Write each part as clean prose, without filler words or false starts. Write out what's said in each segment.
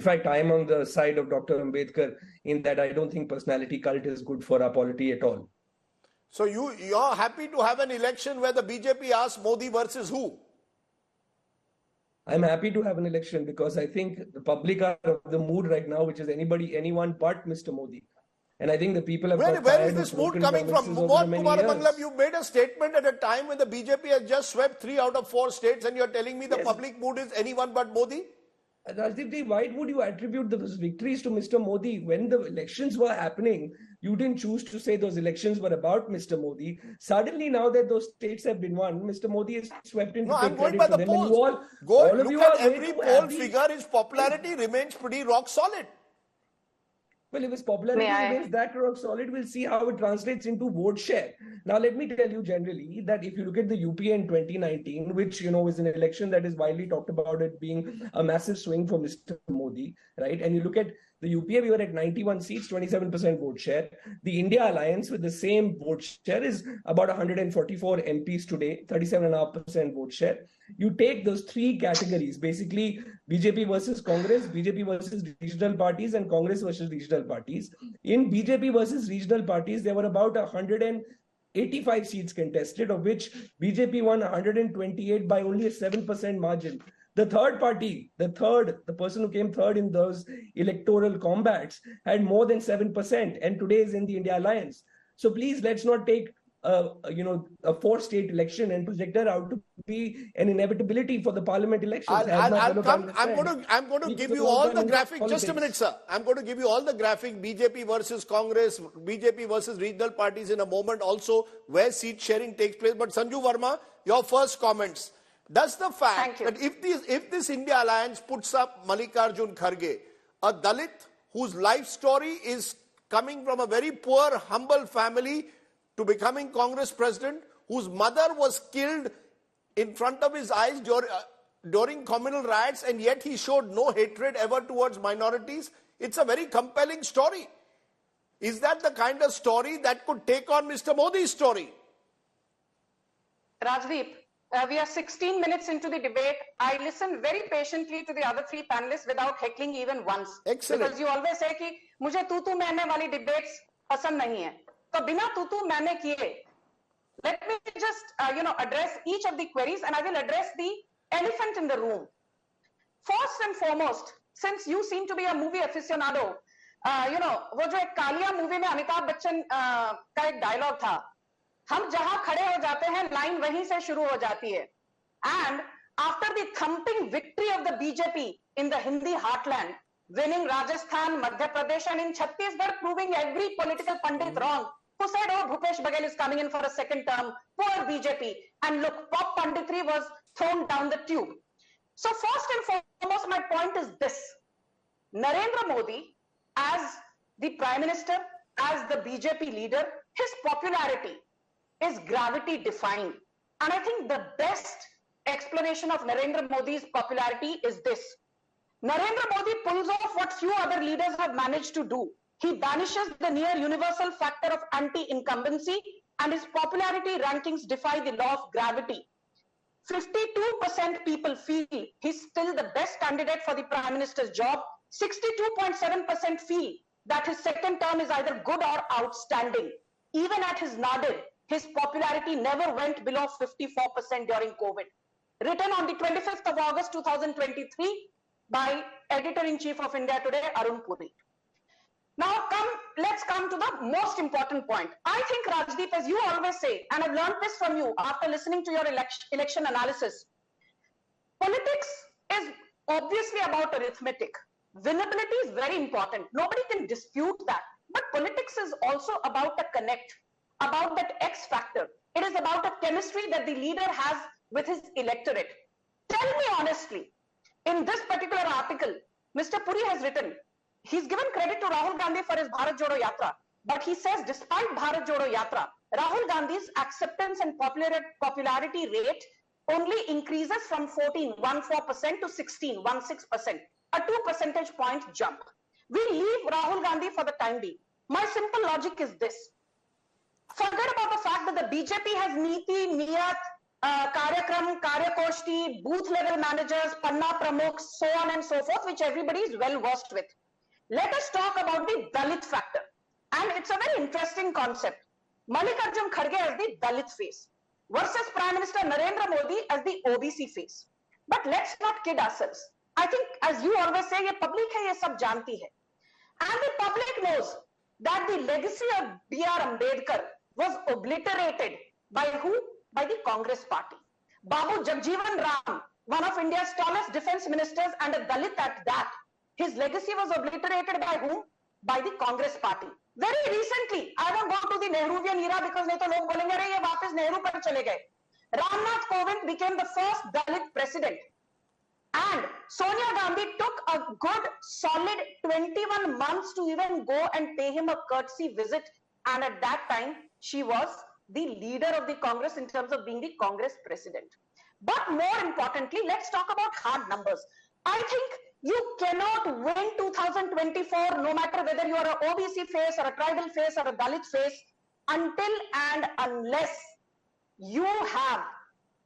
fact, I am on the side of Dr. Ambedkar in that I don't think personality cult is good for our polity at all. So you're happy to have an election where the BJP asks Modi versus who? I'm happy to have an election because I think the public are of the mood right now, which is anyone but Mr. Modi. And I think the people have Where is this mood coming from? Kumar Mangalam, you made a statement at a time when the BJP has just swept 3 out of 4 states and you're telling me the public mood is anyone but Modi? Rajdeep, why would you attribute those victories to Mr. Modi? When the elections were happening, you didn't choose to say those elections were about Mr. Modi. Suddenly, now that those states have been won, Mr. Modi is swept into I'm going by the polls. Look at every poll figure, his popularity remains pretty rock solid. Well, if his popularity remains that rock solid, we'll see how it translates into vote share. Now, let me tell you generally that if you look at the UPA in 2019, which, is an election that is widely talked about it being a massive swing for Mr. Modi, right? And you look at the UPA, we were at 91 seats, 27% vote share. The India Alliance with the same vote share is about 144 MPs today, 37.5% vote share. You take those 3 categories, basically BJP versus Congress, BJP versus regional parties, and Congress versus regional parties. In BJP versus regional parties, there were about 185 seats contested, of which BJP won 128 by only a 7% margin. The third party, the person who came third in those electoral combats had more than 7%, and today is in the India Alliance. So please, let's not take a 4-state election and project that out to be an inevitability for the parliament elections. I'm going to give you all the graphic. Just a minute, sir. I'm going to give you all the graphic BJP versus Congress, BJP versus regional parties in a moment also where seat sharing takes place. But Sanju Verma, your first comments. Does the fact that if this India Alliance puts up Mallikarjun Kharge, a Dalit whose life story is coming from a very poor, humble family to becoming Congress president, whose mother was killed in front of his eyes during communal riots, and yet he showed no hatred ever towards minorities, it's a very compelling story. Is that the kind of story that could take on Mr. Modi's story? Rajdeep, we are 16 minutes into the debate. I listened very patiently to the other 3 panelists without heckling even once. Excellent. Because you always say कि मुझे तू मैंने वाली debates पसंद नहीं है. तो बिना तू मैंने किए, let me just address each of the queries, and I will address the elephant in the room. First and foremost, since you seem to be a movie aficionado, वो जो एक कालिया मूवी में अमिताभ बच्चन का एक डायलॉग था, हम जहां खड़े हो जाते हैं लाइन वहीं से शुरू हो जाती है. And after the thumping victory of the BJP in the Hindi heartland, winning Rajasthan, Madhya Pradesh, and in Chhattisgarh, proving every political pundit wrong who said, oh, Bhupesh Baghel is coming in for a second term, poor BJP. And look, pop punditry was thrown down the tube. So first and foremost, my point is this. Narendra Modi, as the Prime Minister, as the BJP leader, his popularity is gravity defying. And I think the best explanation of Narendra Modi's popularity is this. Narendra Modi pulls off what few other leaders have managed to do. He banishes the near universal factor of anti-incumbency, and his popularity rankings defy the law of gravity. 52% people feel he's still the best candidate for the Prime Minister's job. 62.7% feel that his second term is either good or outstanding. Even at his nadir, his popularity never went below 54% during COVID. Written on the 25th of August 2023 by Editor-in-Chief of India Today, Arun Puri. Now let's come to the most important point. I think, Rajdeep, as you always say, and I've learned this from you after listening to your election analysis, politics is obviously about arithmetic. Winnability is very important. Nobody can dispute that. But politics is also about a connect, about that X factor. It is about a chemistry that the leader has with his electorate. Tell me honestly, in this particular article, Mr. Puri has written, he's given credit to Rahul Gandhi for his Bharat Jodo Yatra, but he says despite Bharat Jodo Yatra, Rahul Gandhi's acceptance and popularity rate only increases from 14% to 16%, a 2 percentage point jump. We leave Rahul Gandhi for the time being. My simple logic is this. Forget about the fact that the BJP has Niti, Niyat, Karyakram, Karyakoshti, booth level managers, Panna Pramukhs, so on and so forth, which everybody is well versed with. Let us talk about the Dalit factor. And it's a very interesting concept. Mallikarjun Kharge as the Dalit face versus Prime Minister Narendra Modi as the OBC face. But let's not kid ourselves. I think, as you always say, ye public hai, ye sab janti hai. And the public knows that the legacy of B.R. Ambedkar was obliterated by who? By the Congress party. Babu Jagjeevan Ram, one of India's tallest defense ministers and a Dalit at that, his legacy was obliterated by whom? By the Congress party. Very recently, I won't go to the Nehruvian era because nahi to log bolenge rahe ye वापस Nehru par chale gaye. Ramnath Kovind became the first Dalit president. And Sonia Gandhi took a good solid 21 months to even go and pay him a courtesy visit. And at that time, she was the leader of the Congress in terms of being the Congress president. But more importantly, let's talk about hard numbers. I think you cannot win 2024 no matter whether you are an OBC face or a tribal face or a Dalit face until and unless you have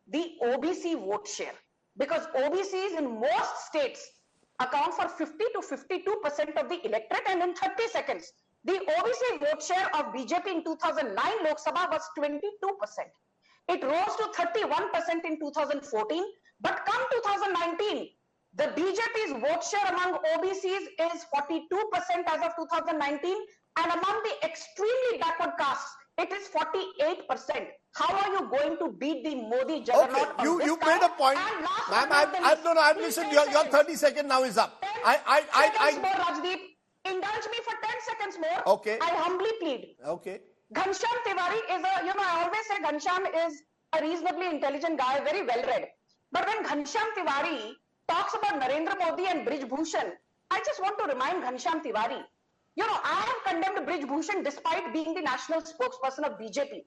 the OBC vote share. Because OBCs in most states account for 50 to 52% of the electorate, and in 30 seconds, the OBC vote share of BJP in 2009 Lok Sabha was 22%. It rose to 31% in 2014, but come 2019, the BJP's vote share among OBCs is 42% as of 2019, and among the extremely backward castes, it is 48%. How are you going to beat the Modi juggernaut? Okay, you made a point. Ma'am, I've listened. Your 30 seconds now is up. More, Rajdeep. Indulge me for 10 seconds more. Okay. I humbly plead. Okay. Gansham Tiwari is I always say Gansham is a reasonably intelligent guy, very well read. But when Gansham Tiwari talks about Narendra Modi and Brij Bhushan, I just want to remind Gansham Tiwari, I have condemned Brij Bhushan despite being the national spokesperson of BJP.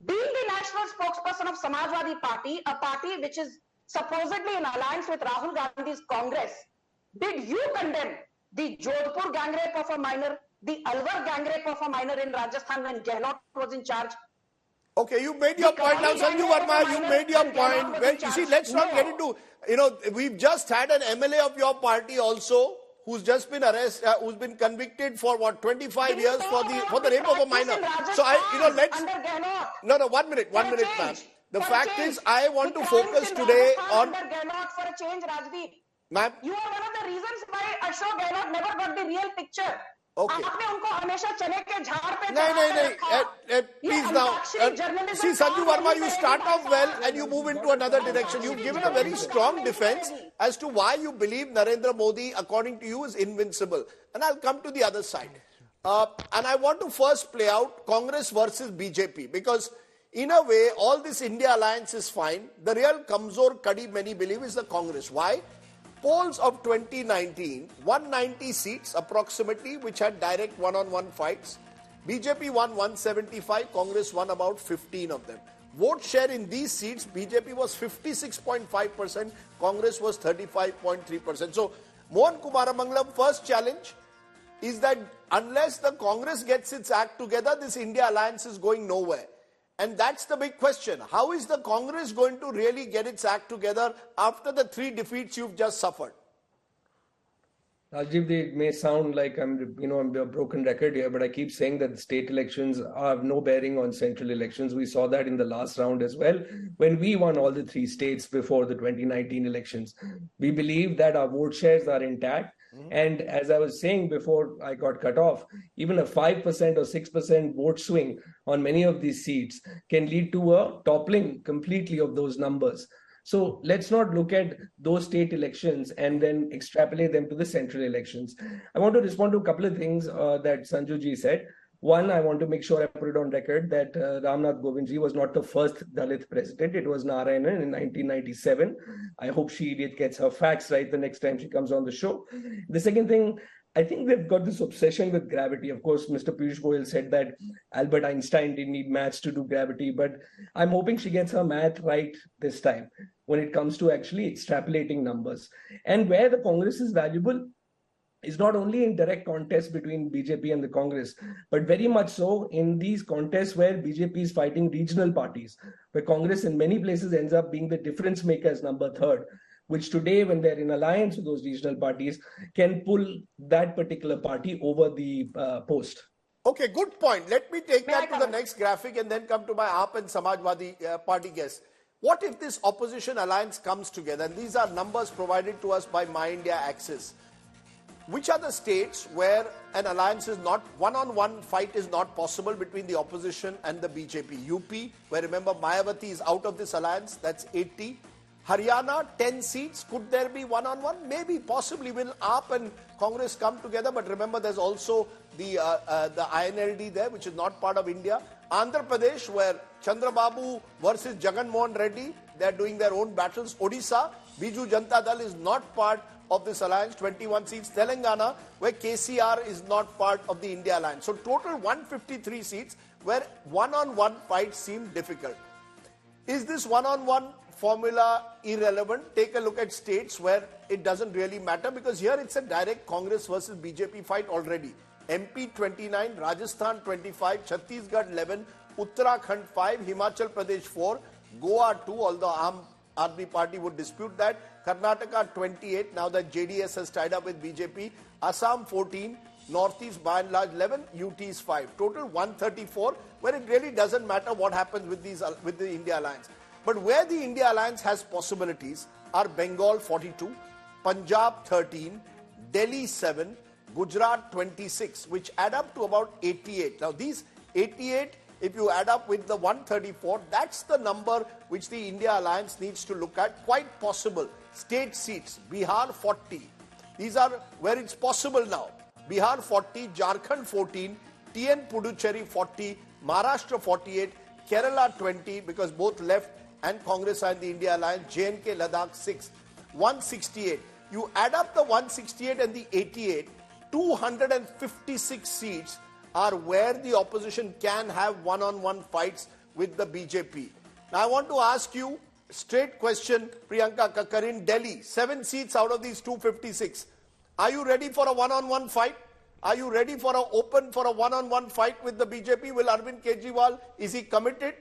Being the national spokesperson of Samajwadi Party, a party which is supposedly in alliance with Rahul Gandhi's Congress, did you condemn the Jodhpur gang rape of a minor, the Alwar gang rape of a minor in Rajasthan when Gehlot was in charge? Okay, you made your point now, Sanju Verma, you made your point. Well, you see, let's not get into, we've just had an MLA of your party also who's just been arrested, who's been convicted for 25 years for the rape of a minor. So let's, no, 1 minute, ma'am. The fact is, I want to focus today on. For a change, Rajdeep. Ma'am. You are one of the reasons why Ashok Gehlot never got the real picture. Okay. Please now. See, Sanju Verma, you start off well and you move into another direction. You've given a very strong defense as to why you believe Narendra Modi, according to you, is invincible. And I'll come to the other side. And I want to first play out Congress versus BJP, because in a way, all this India alliance is fine. The real Kamzor Kadi, many believe, is the Congress. Why? Polls of 2019, 190 seats approximately, which had direct one-on-one fights. BJP won 175, Congress won about 15 of them. Vote share in these seats, BJP was 56.5%, Congress was 35.3%. So, Mohan Mangalam, first challenge is that unless the Congress gets its act together, this India alliance is going nowhere. And that's the big question. How is the Congress going to really get its act together after the 3 defeats you've just suffered? Rajiv, it may sound like I'm a broken record here, but I keep saying that the state elections have no bearing on central elections. We saw that in the last round as well, when we won all the 3 states before the 2019 elections. We believe that our vote shares are intact. And as I was saying before I got cut off, even a 5% or 6% vote swing on many of these seats can lead to a toppling completely of those numbers. So let's not look at those state elections and then extrapolate them to the central elections. I want to respond to a couple of things that Sanjuji said. One, I want to make sure I put it on record that Ramnath Kovindji was not the first Dalit president. It was Narayanan in 1997. I hope she gets her facts right the next time she comes on the show. The second thing, I think they've got this obsession with gravity. Of course, Mr. Piyush Goyal said that Albert Einstein didn't need maths to do gravity, but I'm hoping she gets her math right this time when it comes to actually extrapolating numbers. And where the Congress is valuable, is not only in direct contest between BJP and the Congress, but very much so in these contests where BJP is fighting regional parties, where Congress in many places ends up being the difference maker as number third, which today, when they're in alliance with those regional parties, can pull that particular party over the post. Okay, good point. Let me take that to the next graphic and then come to my AAP and Samajwadi party guests. What if this opposition alliance comes together? And these are numbers provided to us by My India Axis. Which are the states where an alliance is not, one-on-one fight is not possible between the opposition and the BJP? UP, where remember Mayawati is out of this alliance, that's 80. Haryana, 10 seats. Could there be one-on-one? Maybe, possibly. Will AAP and Congress come together? But remember, there's also the INLD there, which is not part of India. Andhra Pradesh, where Chandrababu versus Jagan Mohan Reddy, they're doing their own battles. Odisha, Biju Janata Dal is not part of this alliance, 21 seats. Telangana, where KCR is not part of the India alliance. So total 153 seats, where one-on-one fights seem difficult. Is this one-on-one formula irrelevant? Take a look at states where it doesn't really matter, because here it's a direct Congress versus BJP fight already. MP 29, Rajasthan 25, Chhattisgarh 11, Uttarakhand 5, Himachal Pradesh 4, Goa 2, although Aam Aadmi Party would dispute that, Karnataka 28, now that JDS has tied up with BJP, Assam 14, Northeast by and large 11, UT is 5. Total 134, where it really doesn't matter what happens with the India Alliance. But where the India Alliance has possibilities are Bengal 42, Punjab 13, Delhi 7, Gujarat 26, which add up to about 88. Now these 88, if you add up with the 134, that's the number which the India Alliance needs to look at. Quite possible. State seats, Bihar 40. These are where it's possible now. Bihar 40, Jharkhand 14, TN Puducherry 40, Maharashtra 48, Kerala 20, because both left and Congress are in the India Alliance, J&K Ladakh 6, 168. You add up the 168 and the 88, 256 seats are where the opposition can have one-on-one fights with the BJP. Now I want to ask you a straight question, Priyanka Kakkar, in Delhi, 7 seats out of these 256. Are you ready for a one-on-one fight? Are you ready for a one-on-one fight with the BJP? Will Arvind Kejriwal, is he committed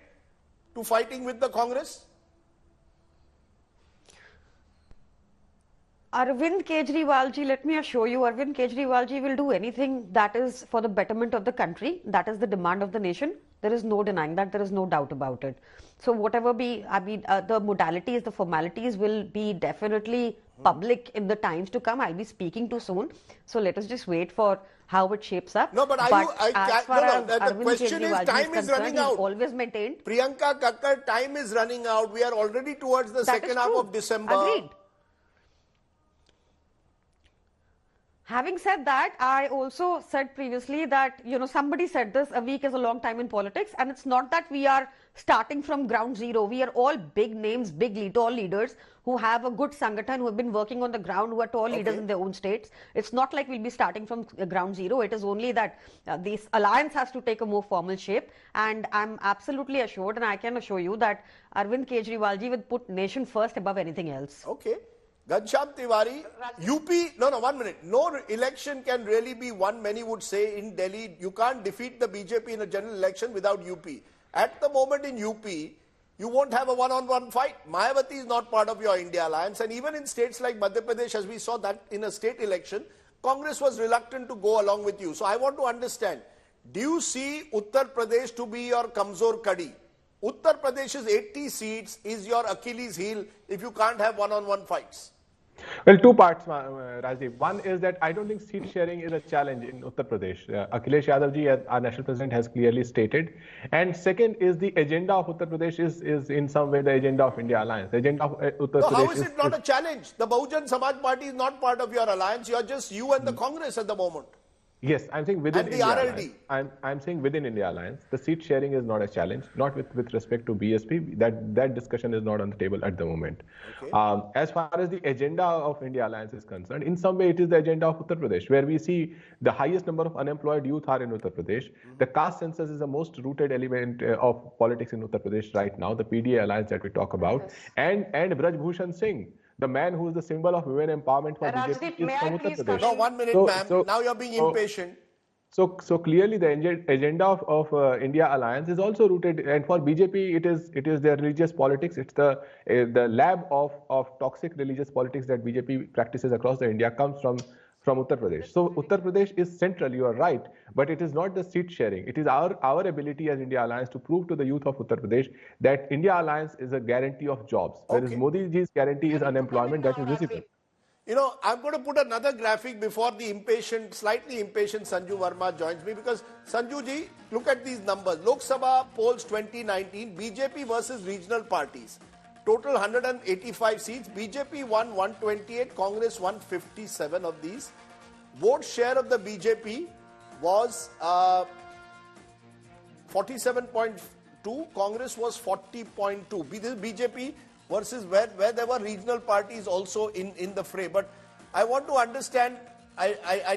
to fighting with the Congress? Arvind Kejriwal ji, let me assure you, Arvind Kejriwal ji will do anything that is for the betterment of the country. That is the demand of the nation. There is no denying that. There is no doubt about it. So whatever be, the modalities, the formalities will be definitely public in the times to come. I'll be speaking too soon. So let us just wait for how it shapes up. No, but the question is, time is running out. Always maintained. Priyanka Kakkar, time is running out. We are already towards the second half of December. Agreed. Having said that, I also said previously that, somebody said this, a week is a long time in politics, and it's not that we are starting from ground zero. We are all big names, tall leaders who have a good sangathan, who have been working on the ground, who are tall leaders in their own states. It's not like we'll be starting from ground zero. It is only that this alliance has to take a more formal shape, and I'm absolutely assured, and I can assure you that Arvind Kejriwal ji would put nation first above anything else. Okay. Gansham Tiwari, UP, 1 minute. No election can really be won, many would say, in Delhi. You can't defeat the BJP in a general election without UP. At the moment in UP, you won't have a one-on-one fight. Mayawati is not part of your India Alliance. And even in states like Madhya Pradesh, as we saw that in a state election, Congress was reluctant to go along with you. So I want to understand, do you see Uttar Pradesh to be your Kamzor Kadi? Uttar Pradesh's 80 seats is your Achilles heel if you can't have one-on-one fights. Well, two parts, Rajdeep. One is that I don't think seat sharing is a challenge in Uttar Pradesh. Akhilesh Yadav ji, our national president, has clearly stated. And second is the agenda of Uttar Pradesh is in some way the agenda of India Alliance. The agenda of Uttar Pradesh how is it not a challenge? The Bahujan Samaj Party is not part of your alliance. You are just you and the Congress at the moment. Yes, I'm saying within and the India RLD. Alliance. I'm saying within India Alliance, the seat sharing is not a challenge, not with respect to BSP. That discussion is not on the table at the moment. Okay. As far as the agenda of India Alliance is concerned, in some way it is the agenda of Uttar Pradesh, where we see the highest number of unemployed youth are in Uttar Pradesh. The caste census is the most rooted element of politics in Uttar Pradesh right now, the PDA alliance that we talk about. Yes. And Brij Bhushan Singh, The man who is the symbol of women empowerment for BJP is from Uttar Pradesh. No, 1 minute, ma'am. Now you're being impatient. So clearly the agenda of India Alliance is also rooted, and for BJP it is their religious politics. It's the lab of toxic religious politics that BJP practices across the India comes from Uttar Pradesh. So Uttar Pradesh is central, you are right, but it is not the seat sharing. It is our ability as India Alliance to prove to the youth of Uttar Pradesh that India Alliance is a guarantee of jobs, whereas Modi ji's guarantee is unemployment that is visible. You know, I'm going to put another graphic before the slightly impatient Sanju Verma joins me, because Sanju ji, look at these numbers. Lok Sabha polls 2019, BJP versus regional parties. Total 185 seats. BJP won 128, Congress won 57 of these. Vote share of the BJP was 47.2, Congress was 40.2. This is BJP versus where there were regional parties also in the fray. But I want to understand, I